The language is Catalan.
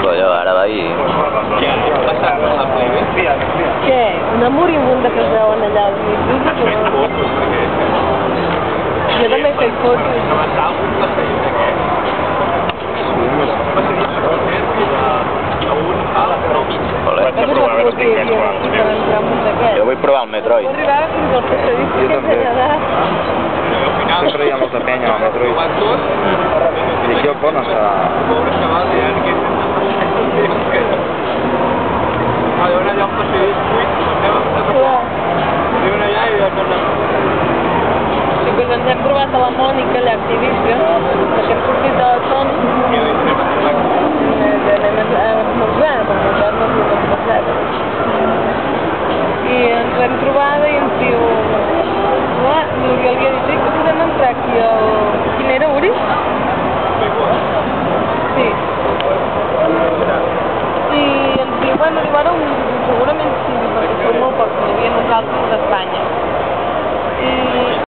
Colló, ara va dir. Què? Una moribunda que es veuen allà al mig. Jo també he fet fotos. Olé. Jo vull provar el Metroid. Arribava fins al passadís que allà. Sempre hi ha molta penya al metro i aquí al pont està... Sí, doncs ens hem trobat a la Mònica, allà a Activision, perquè hem sortit de la Sony. Anem a esmorzar, perquè nosaltres no hem esmorzat. I ens l'hem trobada i